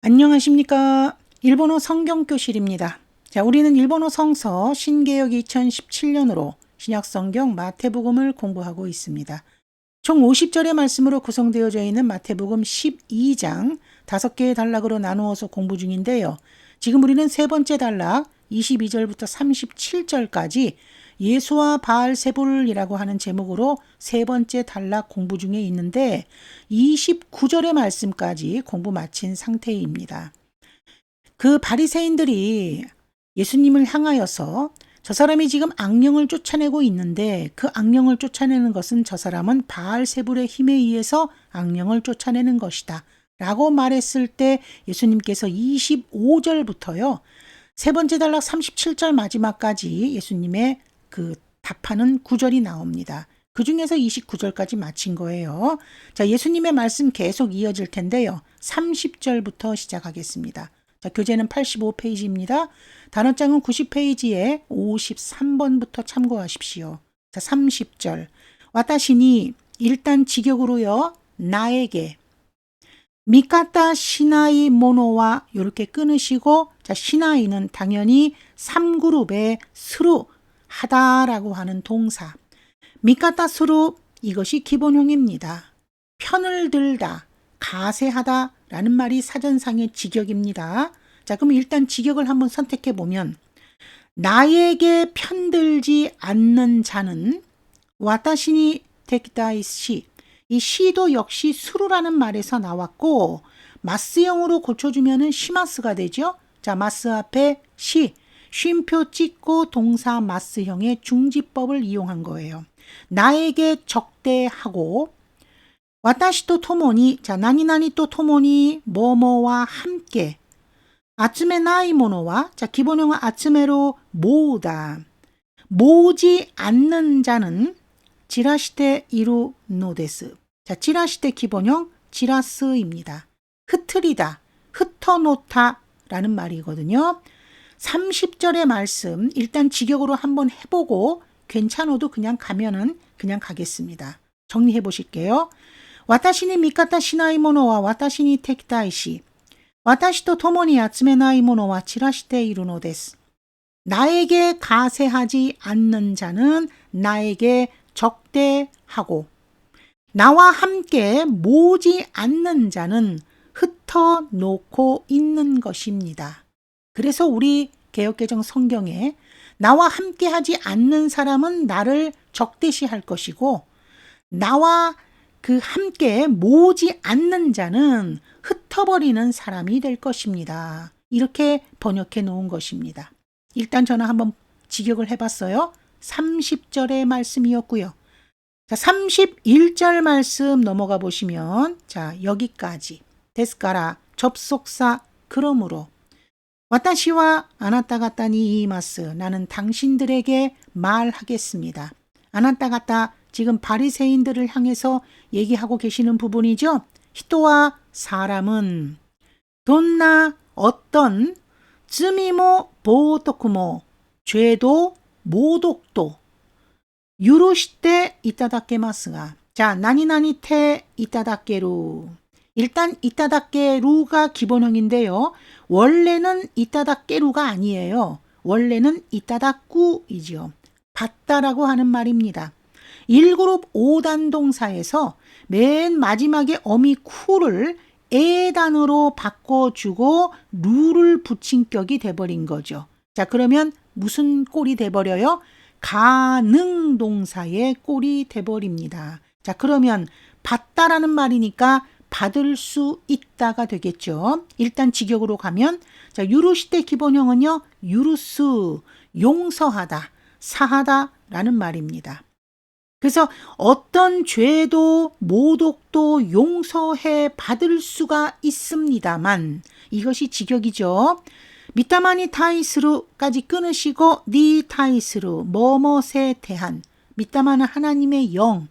안녕하십니까. 일본어 성경교실입니다. 자, 우리는 일본어 성서 신개역 2017년으로 신약성경 마태복음을 공부하고 있습니다. 총 50절의 말씀으로 구성되어져 있는 마태복음 12장 5개의 단락으로 나누어서 공부 중인데요. 지금 우리는 세 번째 단락 22절부터 37절까지 예수와 바알세불이라고 하는 제목으로 세 번째 단락 공부 중에 있는데 29절의 말씀까지 공부 마친 상태입니다. 그 바리새인들이 예수님을 향하여서 저 사람이 지금 악령을 쫓아내고 있는데 그 악령을 쫓아내는 것은 저 사람은 바알세불의 힘에 의해서 악령을 쫓아내는 것이다 라고 말했을 때 예수님께서 25절부터요 세 번째 단락 37절 마지막까지 예수님의 그 답하는 구절이 나옵니다. 그 중에서 29절까지 마친 거예요. 자, 예수님의 말씀 계속 이어질 텐데요. 30절부터 시작하겠습니다. 자, 교재는 85페이지입니다. 단어장은 90페이지에 53번부터 참고하십시오. 자, 30절. 와타시니 일단 직역으로요. 나에게 미카타 시나이 모노와 이렇게 끊으시고 자, 시나이는 당연히 3그룹의 스루 하다라고 하는 동사. 미카타 스루 이것이 기본형입니다. 편을 들다, 가세하다 라는 말이 사전상의 직역입니다. 자, 그럼 일단 직역을 한번 선택해 보면 나에게 편들지 않는 자는 와타시니 테키다이시 이 시도 역시 수루라는 말에서 나왔고 마스형으로 고쳐주면은 시마스가 되죠. 자, 마스 앞에 시, 쉼표 찍고 동사 마스형의 중지법을 이용한 거예요. 나에게 적대하고 와타시토 토모니 자, 나니나니 또 토모니 뭐뭐와 함께 아츠메 나이 모노와 자, 기본형은 아츠메로 모으다 모으지 않는 자는 지라시테 이루 노데스. 자, 지라시테 기본형 지라스입니다. 흩트리다, 흩어놓다 라는 말이거든요. 30절의 말씀 일단 직역으로 한번 해보고 괜찮아도 그냥 가면은 그냥 가겠습니다. 정리해 보실게요. 와타시니 미카타 시나이 모노와 와타시니 테키다이시 와타시토 토모니 아츠메 나이 모노와 지라시테 이루 노데스. 나에게 가세하지 않는 자는 나에게 적대하고 나와 함께 모으지 않는 자는 흩어놓고 있는 것입니다. 그래서 우리 개역개정 성경에 나와 함께 하지 않는 사람은 나를 적대시할 것이고 나와 그 함께 모으지 않는 자는 흩어버리는 사람이 될 것입니다. 이렇게 번역해 놓은 것입니다. 일단 저는 한번 직역을 해봤어요. 30절의 말씀이었고요. 자, 31절 말씀 넘어가 보시면 자, 여기까지 데스카라 접속사 그러므로 와타시와 아나타가타니 이마스 나는 당신들에게 말하겠습니다. 아나타가타 지금 바리새인들을 향해서 얘기하고 계시는 부분이죠. 히토와 사람은 돈나 어떤 쯔미모 보토쿠모 죄도 모독도 유로시테 이타다케마스가 자, 나니나니 테 이타다케루 일단 이타다케루가 기본형인데요. 원래는 이타다케루가 아니에요. 원래는 이타다꾸이지요. 받다라고 하는 말입니다. 1그룹 5단 동사에서 맨 마지막에 어미 쿠를 에단으로 바꿔주고 루를 붙인 격이 돼버린 거죠. 자, 그러면 무슨 꼴이 돼버려요? 가능 동사의 꼴이 돼버립니다. 자, 그러면 받다라는 말이니까 받을 수 있다가 되겠죠. 일단 직역으로 가면 자, 유루시테 기본형은요. 유루스, 용서하다, 사하다 라는 말입니다. 그래서 어떤 죄도 모독도 용서해 받을 수가 있습니다만 이것이 직역이죠. 미타마니 타이스루까지 끊으시고 니 타이스루 뭐뭇에 대한 미타마는 하나님의 영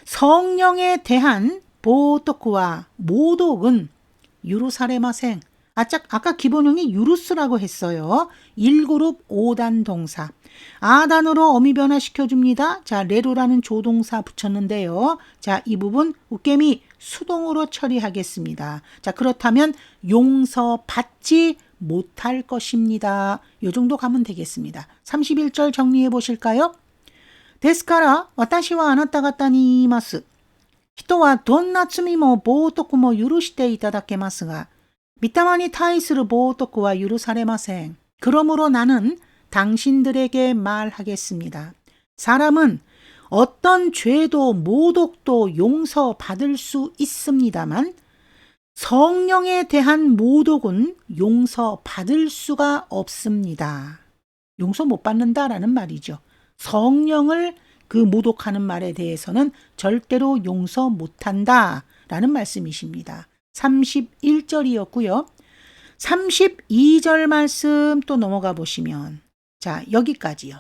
성령에 대한 보토쿠와 모독은 유루사레마생 아까 기본형이 유루스라고 했어요. 1그룹 5단 동사 아단으로 어미 변화시켜줍니다. 자, 레루라는 조동사 붙였는데요. 자, 이 부분 웃개미 수동으로 처리하겠습니다. 자, 그렇다면 용서받지 못할 것입니다. 요 정도 가면 되겠습니다. 31절 정리해 보실까요? ですから私はあなた方に言います。人はどんな罪も冒涜も許していただけますが、御霊に対する冒涜は許されません。그러므로 나는 당신들에게 말하겠습니다. 사람은 어떤 죄도 모독도 용서받을 수 있습니다만 성령에 대한 모독은 용서받을 수가 없습니다. 용서 못 받는다라는 말이죠. 성령을 그 모독하는 말에 대해서는 절대로 용서 못한다라는 말씀이십니다. 31절이었고요. 32절 말씀 또 넘어가 보시면 자, 여기까지요.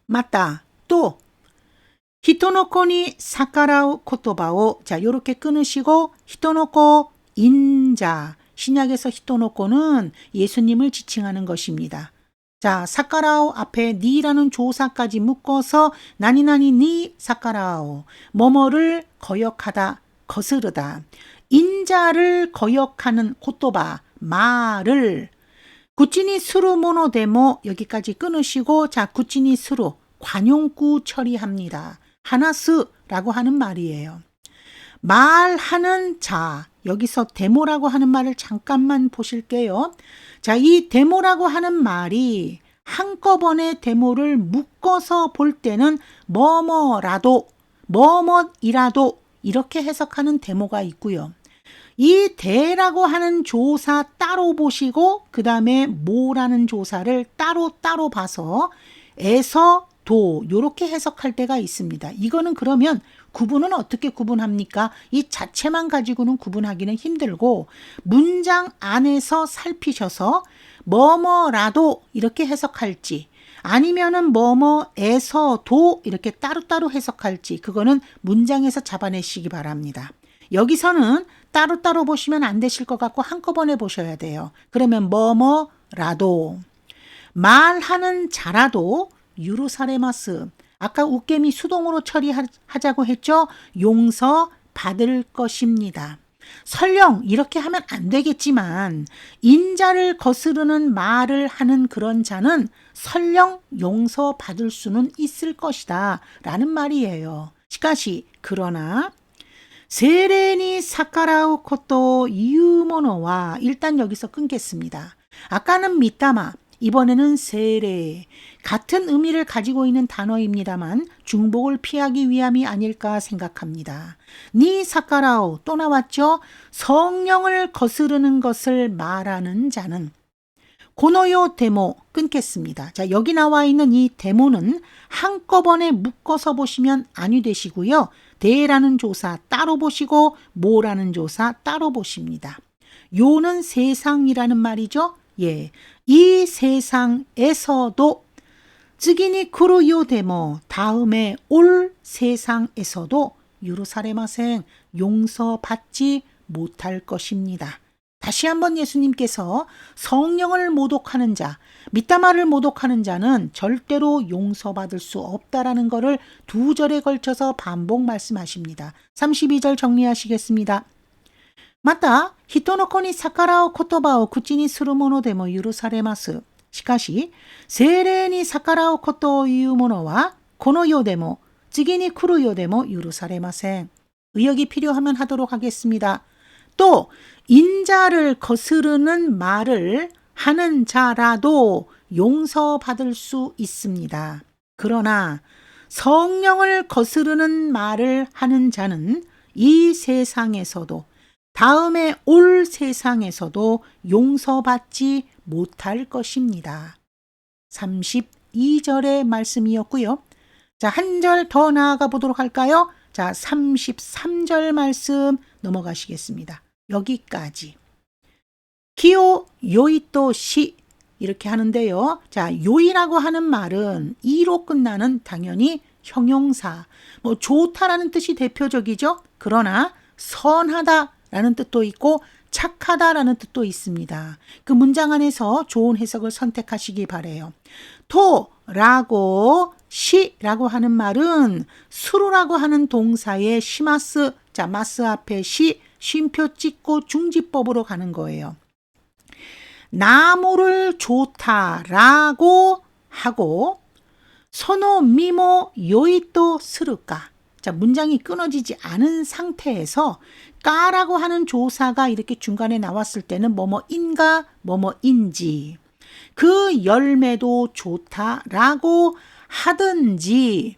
맞다. 또 히토노코니 사카라우 코토바오 자, 요렇게 끊으시고 히토노코 인자 신약에서 히토노코는 예수님을 지칭하는 것입니다. 자, 사카라오 앞에 니라는 조사까지 묶어서 나니나니 니 사카라오 뭐뭐를 거역하다 거스르다 인자를 거역하는 코토바 말을 구치니 스루 모노데모 여기까지 끊으시고 자 구치니 스루 관용구 처리합니다. 하나스라고 하는 말이에요. 말하는 자 여기서 데모라고 하는 말을 잠깐만 보실게요. 자, 이 데모라고 하는 말이 한꺼번에 데모를 묶어서 볼 때는 뭐뭐라도 뭐뭐이라도 이렇게 해석하는 데모가 있고요. 이 대라고 하는 조사 따로 보시고 그 다음에 모라는 조사를 따로 봐서 에서 도 이렇게 해석할 때가 있습니다. 이거는 그러면 구분은 어떻게 구분합니까? 이 자체만 가지고는 구분하기는 힘들고 문장 안에서 살피셔서 뭐뭐라도 이렇게 해석할지 아니면은 뭐뭐에서도 이렇게 따로따로 해석할지 그거는 문장에서 잡아내시기 바랍니다. 여기서는 따로따로 보시면 안 되실 것 같고 한꺼번에 보셔야 돼요. 그러면 뭐뭐라도 말하는 자라도 유루사레마스 아까 웃개미 수동으로 처리하자고 했죠. 용서 받을 것입니다. 설령 이렇게 하면 안 되겠지만 인자를 거스르는 말을 하는 그런 자는 설령 용서받을 수는 있을 것이다 라는 말이에요. 시카시 그러나 세레니 사카라우 코토 이유모노와 일단 여기서 끊겠습니다. 아까는 미타마 이번에는 세레 같은 의미를 가지고 있는 단어입니다만 중복을 피하기 위함이 아닐까 생각합니다. 니 사카라오 또 나왔죠. 성령을 거스르는 것을 말하는 자는 고노요 데모 끊겠습니다. 자, 여기 나와 있는 이 데모는 한꺼번에 묶어서 보시면 아니 되시고요. 대라는 조사 따로 보시고 모라는 조사 따로 보십니다. 요는 세상이라는 말이죠. 예, 이 세상에서도 쯔기니 쿠루요 데모 다음에 올 세상에서도 유루사레마생 용서받지 못할 것입니다. 다시 한번 예수님께서 성령을 모독하는 자, 미타마를 모독하는 자는 절대로 용서받을 수 없다라는 것을 두 절에 걸쳐서 반복 말씀하십니다. 32절 정리하시겠습니다. また、人の子に逆らう言葉を口にするものでも許されます。しかし、聖霊に逆らうことを言うものは、この世でも、次に来る世でも許されません。의역이 필요하면 하도록 하겠습니다. 또, 인자를 거스르는 말을 하는 자라도 용서받을 수 있습니다. 그러나, 성령을 거스르는 말을 하는 자는 이 세상에서도 다음에 올 세상에서도 용서받지 못할 것입니다. 32절의 말씀이었고요. 자, 한 절 더 나아가 보도록 할까요? 자, 33절 말씀 넘어가시겠습니다. 여기까지. 기요 요이또 시 이렇게 하는데요. 자, 요이라고 하는 말은 이로 끝나는 당연히 형용사, 좋다라는 뜻이 대표적이죠. 그러나 선하다 라는 뜻도 있고 착하다라는 뜻도 있습니다. 그 문장 안에서 좋은 해석을 선택하시기 바래요. 라고 시라고 하는 말은 수루라고 하는 동사의 시마스, 자 마스 앞에 시, 쉼표 찍고 중지법으로 가는 거예요. 나무를 좋다라고 하고 소노 미모 요이또 스루까, 자 문장이 끊어지지 않은 상태에서 까라고 하는 조사가 이렇게 중간에 나왔을 때는 뭐뭐인가 뭐뭐인지, 그 열매도 좋다라고 하든지,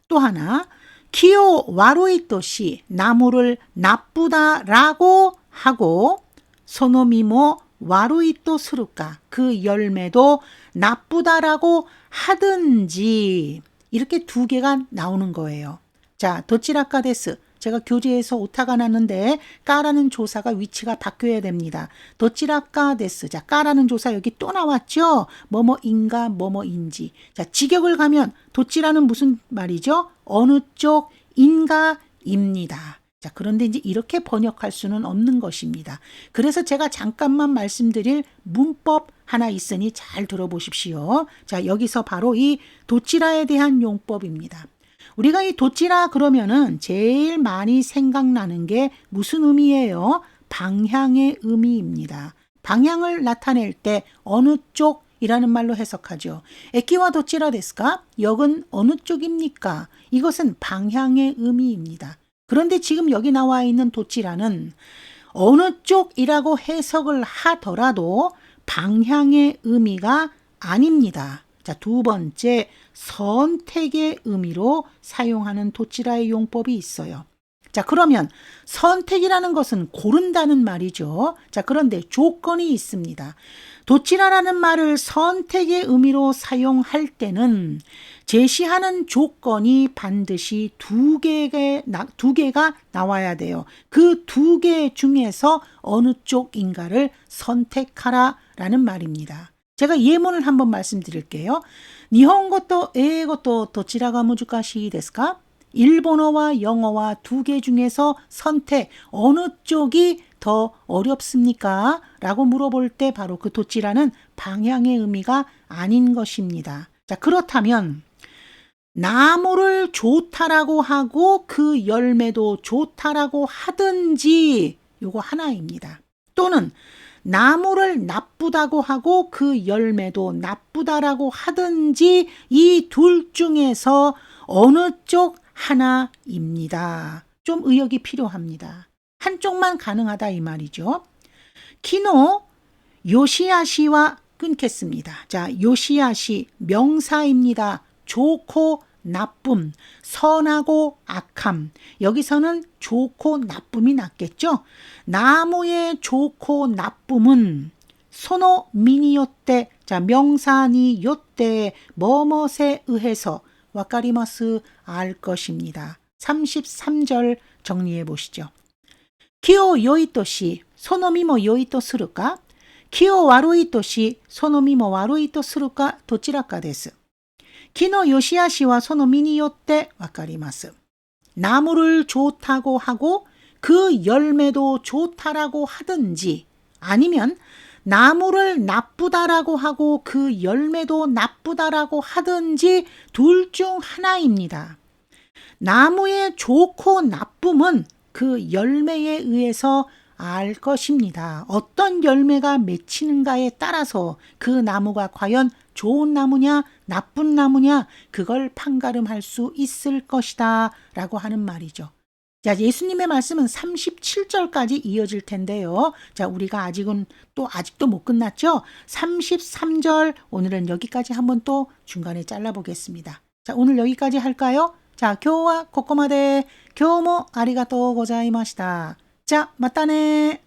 또 하나 키오 와로이토시, 나무를 나쁘다라고 하고 소노미모 와로이토 스루까, 그 열매도 나쁘다라고 하든지, 이렇게 두 개가 나오는 거예요. 자, 도치라카 데스. 제가 교재에서 오타가 났는데 까라는 조사가 위치가 바뀌어야 됩니다. 도치라카 데스. 자, 까라는 조사 여기 또 나왔죠? 뭐뭐인가 뭐뭐인지. 자, 직역을 가면 도치라는 무슨 말이죠? 어느 쪽인가입니다. 자, 그런데 이제 이렇게 번역할 수는 없는 것입니다. 그래서 제가 잠깐만 말씀드릴 문법 하나 있으니 잘 들어보십시오. 자, 여기서 바로 이 도치라에 대한 용법입니다. 우리가 이 도치라 그러면은 제일 많이 생각나는 게 무슨 의미예요? 방향의 의미입니다. 방향을 나타낼 때 어느 쪽이라는 말로 해석하죠. 에키와 도치라 데스까? 역은 어느 쪽입니까? 이것은 방향의 의미입니다. 그런데 지금 여기 나와 있는 도치라는 어느 쪽이라고 해석을 하더라도 방향의 의미가 아닙니다. 자, 두 번째, 선택의 의미로 사용하는 도치라의 용법이 있어요. 자, 그러면 선택이라는 것은 고른다는 말이죠. 자, 그런데 조건이 있습니다. 도치라라는 말을 선택의 의미로 사용할 때는 제시하는 조건이 반드시 두 개가 나와야 돼요. 그 두 개 중에서 어느 쪽인가를 선택하라라는 말입니다. 제가 예문을 한번 말씀드릴게요. 니혼고또 에이고또 도치라가 무즈카시 데스까? 일본어와 영어와 두 개 중에서 선택 어느 쪽이 더 어렵습니까? 라고 물어볼 때 바로 그 도치라는 방향의 의미가 아닌 것입니다. 자, 그렇다면 나무를 좋다라고 하고 그 열매도 좋다라고 하든지, 요거 하나입니다. 또는 나무를 나쁘다고 하고 그 열매도 나쁘다라고 하든지, 이 둘 중에서 어느 쪽 하나입니다. 좀 의역이 필요합니다. 한쪽만 가능하다 이 말이죠. 키노 요시야시와 끊겠습니다. 자, 요시야시 명사입니다. 좋고 나쁨, 선하고 악함. 여기서는 좋고 나쁨이 낫겠죠? 나무의 좋고 나쁨은 소노 미니요때, 자, 명사니 요때 뭐뭇에 의해서 와카리마스 알 것입니다. 33절 정리해 보시죠. 키오 요이토시 소노미모 요이토 스루까? 키오 와루이토시 소노미모 와루이토 스루까? 도치라까 데스. 키노 요시야시와 소노미니 요때 와카리마스. 나무를 좋다고 하고 그 열매도 좋다라고 하든지, 아니면 나무를 나쁘다라고 하고 그 열매도 나쁘다라고 하든지, 둘 중 하나입니다. 나무의 좋고 나쁨은 그 열매에 의해서 알 것입니다. 어떤 열매가 맺히는가에 따라서 그 나무가 과연 좋은 나무냐 나쁜 나무냐 그걸 판가름할 수 있을 것이다 라고 하는 말이죠. 자, 예수님의 말씀은 37절까지 이어질 텐데요. 자, 우리가 아직도 못 끝났죠? 33절 오늘은 여기까지 한번 또 중간에 잘라보겠습니다. 자, 오늘 여기까지 할까요? 자, 교와 코코마데 교모 아리가또 고자이마시다. 자, 맞다네.